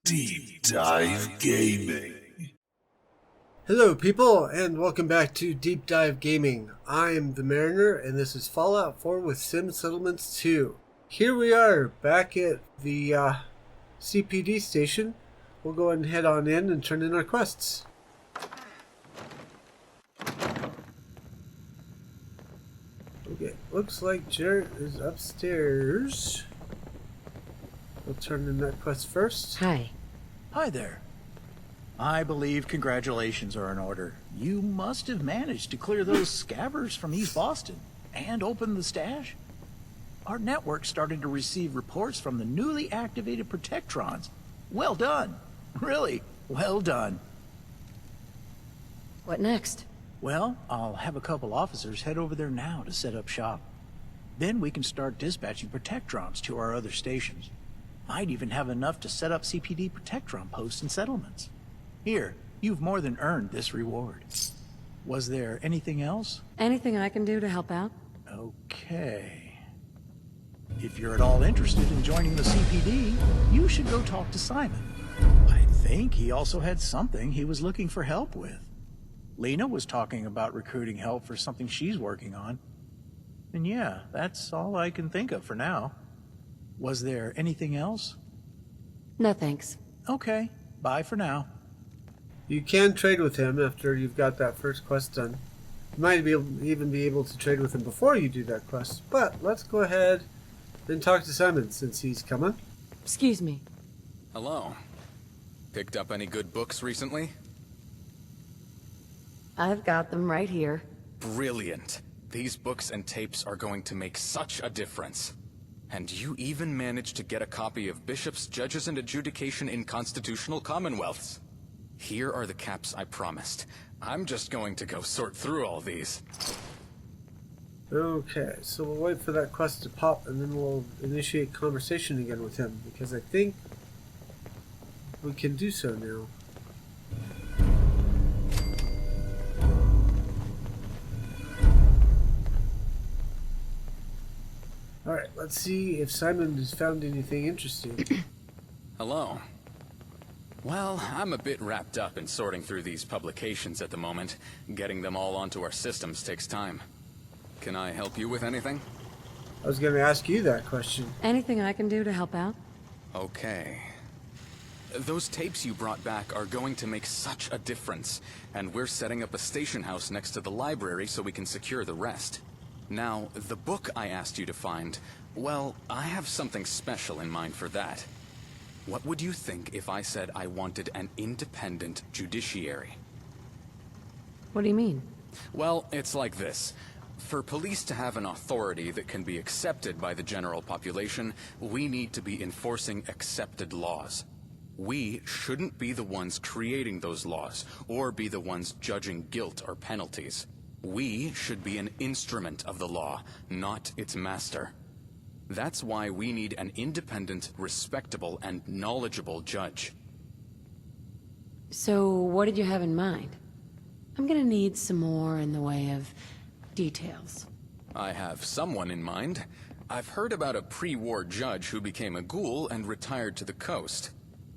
Deep Dive Gaming. Hello people, and welcome back to Deep Dive Gaming. I'm the Mariner, and this is Fallout 4 with Sim Settlements 2. Here we are, back at the CPD station. We'll go ahead and head on in and turn in our quests. Okay, looks like Jarrett is upstairs. We'll turn in that quest first. Hi. Hi there. I believe congratulations are in order. You must have managed to clear those scabbers from East Boston and open the stash. Our network started to receive reports from the newly activated Protectrons. Well done. Really, well done. What next? Well, I'll have a couple officers head over there now to set up shop. Then we can start dispatching Protectrons to our other stations. Might even have enough to set up CPD Protectron posts and settlements. Here, you've more than earned this reward. Was there anything else? Anything I can do to help out? Okay. If you're at all interested in joining the CPD, you should go talk to Simon. I think he also had something he was looking for help with. Lena was talking about recruiting help for something she's working on. And yeah, that's all I can think of for now. Was there anything else? No thanks. Okay, bye for now. You can trade with him after you've got that first quest done. You might even be able to trade with him before you do that quest, but let's go ahead and talk to Simon since he's coming. Excuse me. Hello. Picked up any good books recently? I've got them right here. Brilliant. These books and tapes are going to make such a difference. And you even managed to get a copy of Bishops, Judges, and Adjudication in Constitutional Commonwealths. Here are the caps I promised. I'm just going to go sort through all these. Okay, so we'll wait for that quest to pop and then we'll initiate conversation again with him because I think we can do so now. Alright, let's see if Simon has found anything interesting. Hello. Well, I'm a bit wrapped up in sorting through these publications at the moment. Getting them all onto our systems takes time. Can I help you with anything? I was going to ask you that question. Anything I can do to help out? Okay. Those tapes you brought back are going to make such a difference, and we're setting up a station house next to the library so we can secure the rest. Now, the book I asked you to find, well, I have something special in mind for that. What would you think if I said I wanted an independent judiciary? What do you mean? Well, it's like this. For police to have an authority that can be accepted by the general population, we need to be enforcing accepted laws. We shouldn't be the ones creating those laws, or be the ones judging guilt or penalties. We should be an instrument of the law, not its master. That's why we need an independent, respectable, and knowledgeable judge. So, what did you have in mind? I'm gonna need some more in the way of details. I have someone in mind. I've heard about a pre-war judge who became a ghoul and retired to the coast.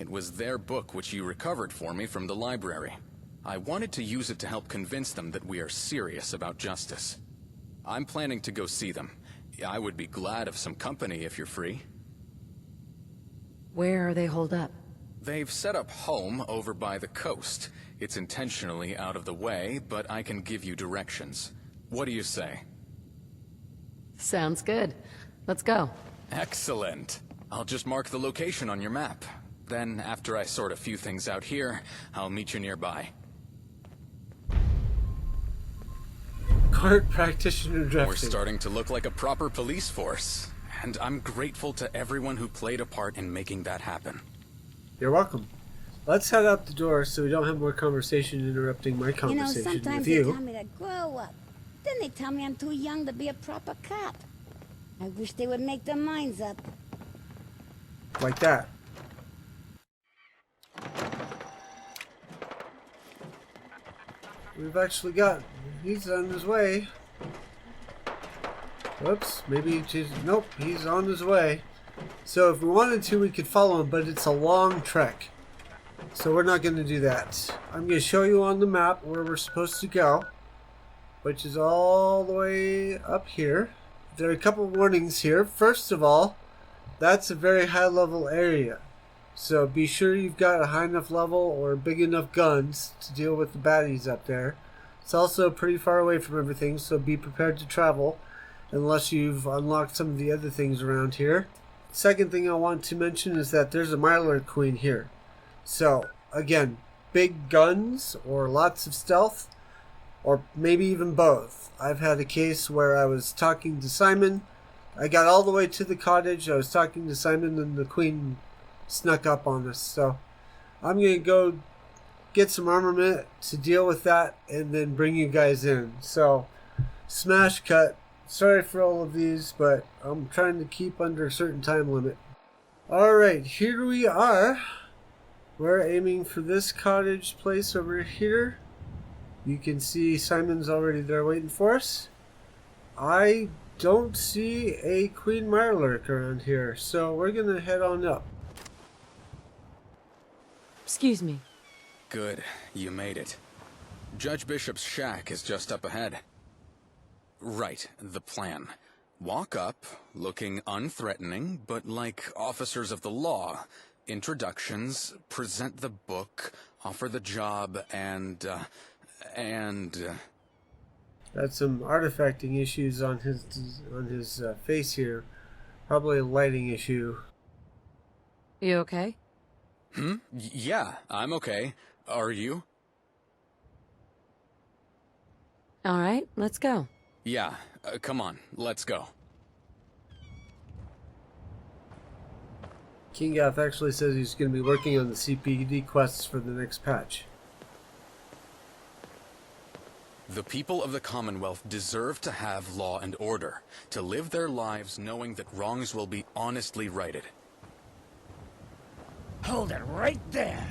It was their book which you recovered for me from the library. I wanted to use it to help convince them that we are serious about justice. I'm planning to go see them. I would be glad of some company if you're free. Where are they holed up? They've set up home over by the coast. It's intentionally out of the way, but I can give you directions. What do you say? Sounds good. Let's go. Excellent. I'll just mark the location on your map. Then, after I sort a few things out here, I'll meet you nearby. Court practitioner drafting. We're starting to look like a proper police force, and I'm grateful to everyone who played a part in making that happen. You're welcome. Let's head out the door so we don't have more conversation interrupting my conversation sometimes with you. they tell me to grow up. Then they tell me I'm too young to be a proper cop. I wish they would make their minds up. Like that. We've actually got... He's on his way. Whoops, maybe he's... Nope, he's on his way. So if we wanted to, we could follow him, but it's a long trek. So we're not going to do that. I'm going to show you on the map where we're supposed to go, which is all the way up here. There are a couple of warnings here. First of all, that's a very high level area. So be sure you've got a high enough level or big enough guns to deal with the baddies up there. It's also pretty far away from everything, so be prepared to travel unless you've unlocked some of the other things around here. Second thing I want to mention is that there's a Mylar Queen here. So, again, big guns or lots of stealth, or maybe even both. I've had a case where I was talking to Simon. I got all the way to the cottage, I was talking to Simon, and the Queen snuck up on us. So, I'm going to go get some armament to deal with that and then bring you guys in. So, smash cut. Sorry for all of these, but I'm trying to keep under a certain time limit. Alright, here we are. We're aiming for this cottage place over here. You can see Simon's already there waiting for us. I don't see a Queen Mirelurk around here, so we're going to head on up. Excuse me. Good, you made it. Judge Bishop's shack is just up ahead. Right, the plan. Walk up, looking unthreatening, but like officers of the law. Introductions, present the book, offer the job, and... Got some artifacting issues on his face here. Probably a lighting issue. You okay? Yeah, I'm okay. Are you? All right, let's go. Yeah, come on, let's go. King Gath actually says he's going to be working on the CPD quests for the next patch. The people of the Commonwealth deserve to have law and order, to live their lives knowing that wrongs will be honestly righted. Hold it right there.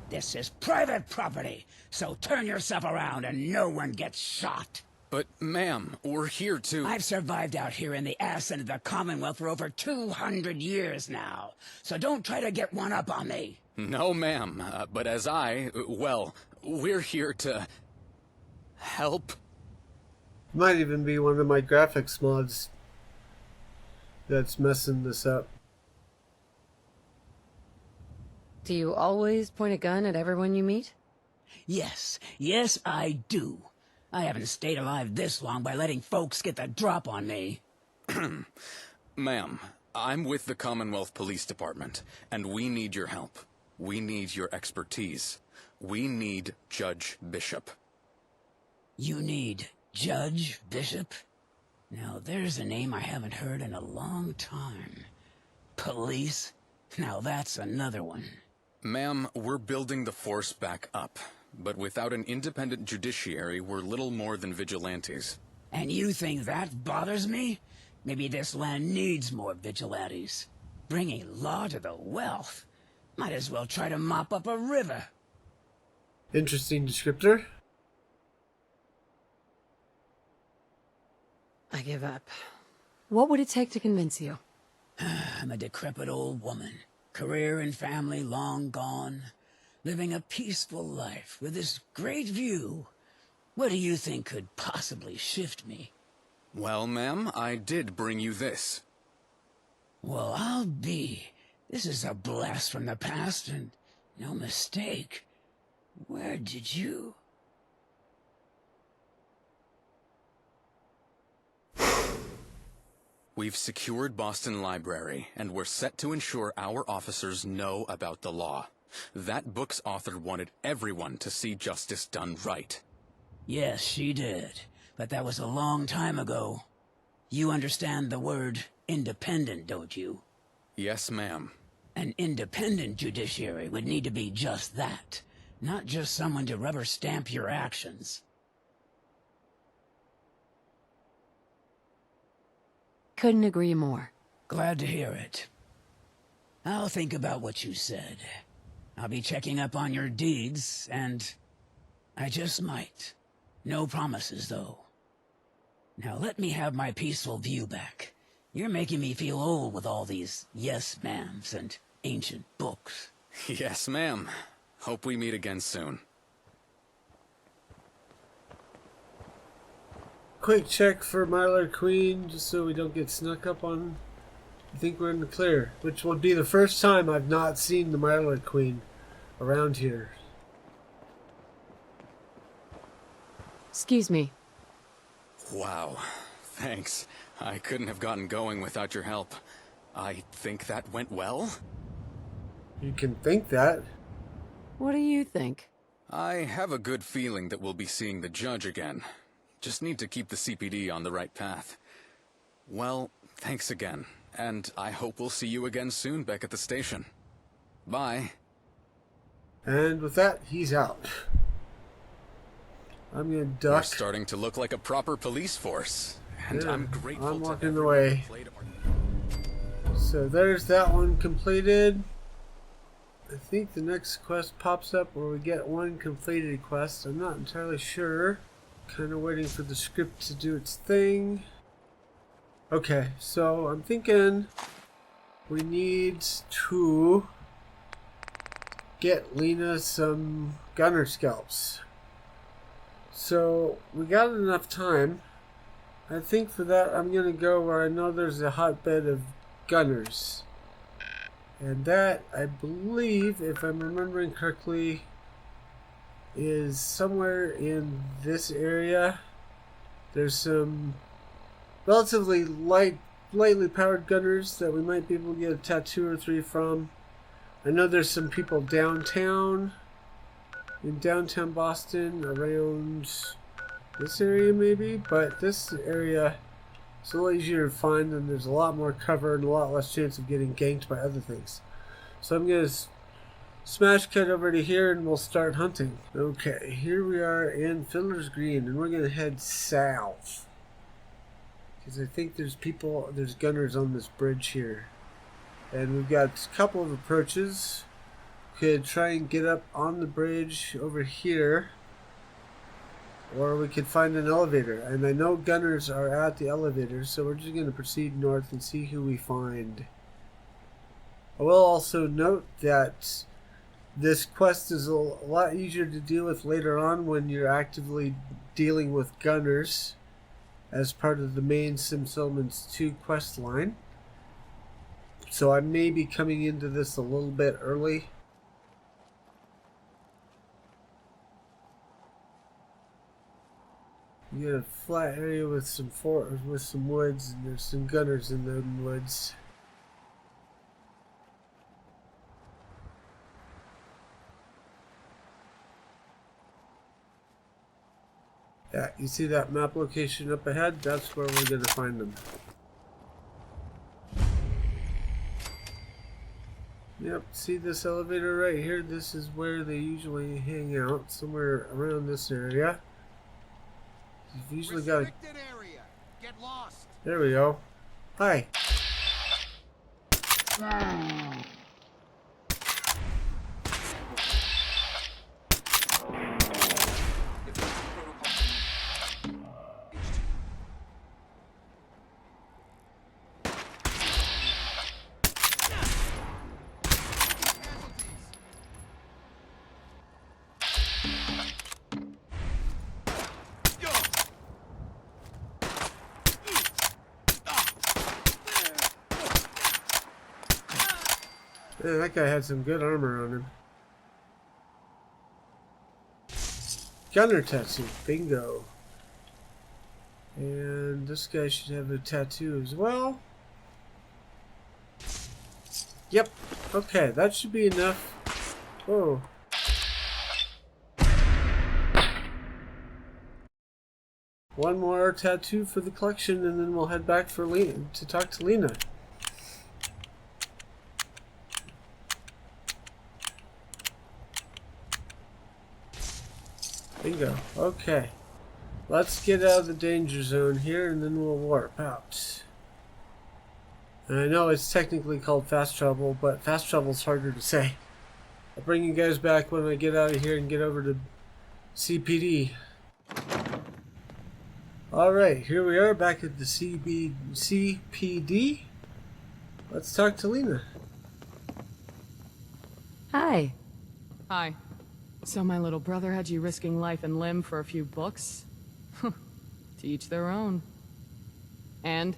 This is private property, so turn yourself around and no one gets shot. But, ma'am, we're here to... I've survived out here in the ass end of the Commonwealth for over 200 years now, so don't try to get one up on me. No, ma'am, but as well, we're here to... help. Might even be one of my graphics mods that's messing this up. Do you always point a gun at everyone you meet? Yes, I do. I haven't stayed alive this long by letting folks get the drop on me. Ma'am, I'm with the Commonwealth Police Department, and we need your help. We need your expertise. We need Judge Bishop. You need Judge Bishop? Now there's a name I haven't heard in a long time. Police? Now that's another one. Ma'am, we're building the force back up. But without an independent judiciary, we're little more than vigilantes. And you think that bothers me? Maybe this land needs more vigilantes. Bringing law to the wealth. Might as well try to mop up a river. Interesting descriptor. I give up. What would it take to convince you? I'm a decrepit old woman. Career and family long gone. Living a peaceful life with this great view. What do you think could possibly shift me? Well, ma'am, I did bring you this. Well, I'll be. This is a blast from the past, and no mistake. Where did you... We've secured Boston Library, and we're set to ensure our officers know about the law. That book's author wanted everyone to see justice done right. Yes, she did. But that was a long time ago. You understand the word independent, don't you? Yes, ma'am. An independent judiciary would need to be just that. Not just someone to rubber stamp your actions. Couldn't agree more. Glad to hear it. I'll think about what you said. I'll be checking up on your deeds, and I just might. No promises, though. Now let me have my peaceful view back. You're making me feel old with all these yes ma'ams and ancient books. Yes, ma'am. Hope we meet again soon. Quick check for Mylar Queen, just so we don't get snuck up on. I think we're in the clear, which will be the first time I've not seen the Mylar Queen around here. Excuse me. Wow. Thanks. I couldn't have gotten going without your help. I think that went well? You can think that. What do you think? I have a good feeling that we'll be seeing the judge again. Just need to keep the CPD on the right path. Well, thanks again. And I hope we'll see you again soon back at the station. Bye. And with that, he's out. I'm gonna duck. You're starting to look like a proper police force. And Yeah, I'm grateful I'm to walking everyone away. who played a part. So there's that one completed. I think the next quest pops up where we get one completed quest. I'm not entirely sure. Kind of waiting for the script to do its thing. Okay, so I'm thinking we need to get Lena some gunner scalps. So we got enough time. I think for that I'm going to go where I know there's a hotbed of gunners. And that, I believe, if I'm remembering correctly, is somewhere in this area. There's some relatively lightly powered gunners that we might be able to get a tattoo or three from. I know there's some people downtown, in downtown Boston, around this area maybe, but this area is a little easier to find and there's a lot more cover and a lot less chance of getting ganked by other things. So I'm going to smash cut over to here and we'll start hunting. Okay, here we are in Fiddler's Green and we're going to head south. Because I think there's gunners on this bridge here. And we've got a couple of approaches. Could try and get up on the bridge over here. Or we could find an elevator. And I know gunners are at the elevator, so we're just going to proceed north and see who we find. I will also note that this quest is a lot easier to deal with later on when you're actively dealing with gunners as part of the main Sim Settlements 2 quest line. So I may be coming into this a little bit early. You got a flat area with some woods, and there's some gunners in the woods. Yeah, you see that map location up ahead? That's where we're gonna find them. Yep, see this elevator right here? This is where they usually hang out, somewhere around this area. You've usually got a... area. Get lost. There we go. Hi. Man, that guy had some good armor on him. Gunner tattoo. Bingo. And this guy should have a tattoo as well. Yep. Okay, that should be enough. Whoa. One more tattoo for the collection and then we'll head back for to talk to Lena. Bingo. Okay. Let's get out of the danger zone here and then we'll warp out. And I know it's technically called fast travel, but fast travel is harder to say. I'll bring you guys back when I get out of here and get over to CPD. Alright, here we are back at the CPD. Let's talk to Lena. Hi. Hi. So my little brother had you risking life and limb for a few books? To each their own. And?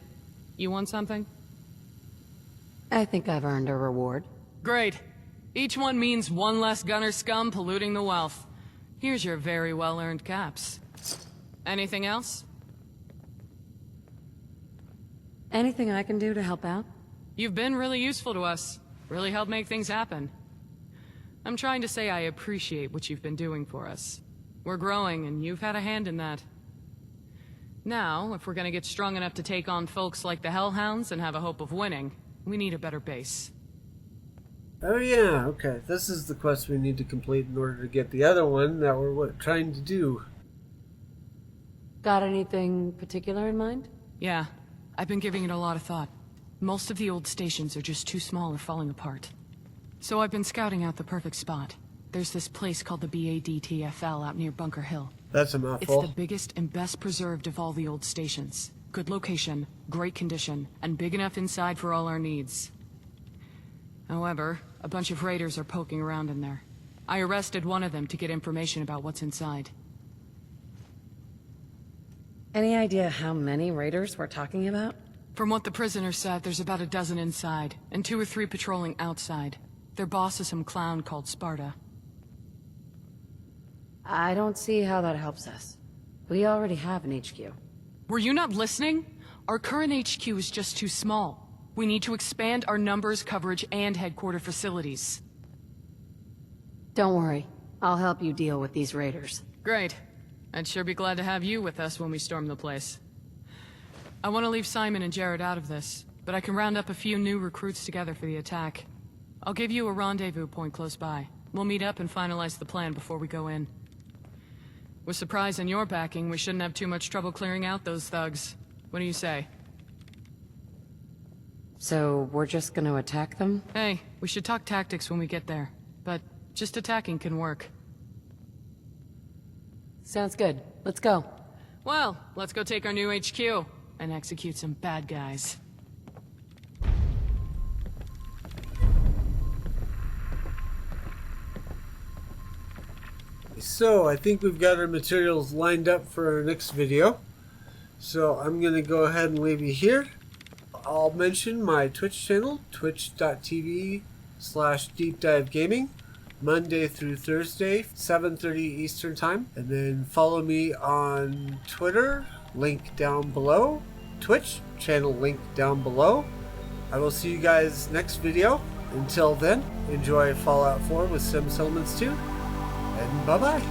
You want something? I think I've earned a reward. Great. Each one means one less gunner scum polluting the wealth. Here's your very well-earned caps. Anything else? Anything I can do to help out? You've been really useful to us. Really helped make things happen. I'm trying to say I appreciate what you've been doing for us. We're growing, and you've had a hand in that. Now, if we're gonna get strong enough to take on folks like the Hellhounds and have a hope of winning, we need a better base. Oh yeah, okay. This is the quest we need to complete in order to get the other one that we're trying to do. Got anything particular in mind? Yeah, I've been giving it a lot of thought. Most of the old stations are just too small or falling apart. So I've been scouting out the perfect spot. There's this place called the BADTFL out near Bunker Hill. That's a mouthful. It's the biggest and best preserved of all the old stations. Good location, great condition, and big enough inside for all our needs. However, a bunch of raiders are poking around in there. I arrested one of them to get information about what's inside. Any idea how many raiders we're talking about? From what the prisoner said, there's about a dozen inside, and 2 or 3 patrolling outside. Their boss is some clown called Sparta. I don't see how that helps us. We already have an HQ. Were you not listening? Our current HQ is just too small. We need to expand our numbers, coverage, and headquarter facilities. Don't worry. I'll help you deal with these raiders. Great. I'd sure be glad to have you with us when we storm the place. I want to leave Simon and Jared out of this, but I can round up a few new recruits together for the attack. I'll give you a rendezvous point close by. We'll meet up and finalize the plan before we go in. With Surprise and your backing, we shouldn't have too much trouble clearing out those thugs. What do you say? So, we're just gonna attack them? Hey, we should talk tactics when we get there. But just attacking can work. Sounds good. Let's go. Well, let's go take our new HQ and execute some bad guys. So, I think we've got our materials lined up for our next video. So, I'm going to go ahead and leave you here. I'll mention my Twitch channel, twitch.tv/deepdivegaming, Monday through Thursday, 7:30 Eastern Time. And then follow me on Twitter, link down below. Twitch channel link down below. I will see you guys next video. Until then, enjoy Fallout 4 with Sim Settlements 2. And bye-bye.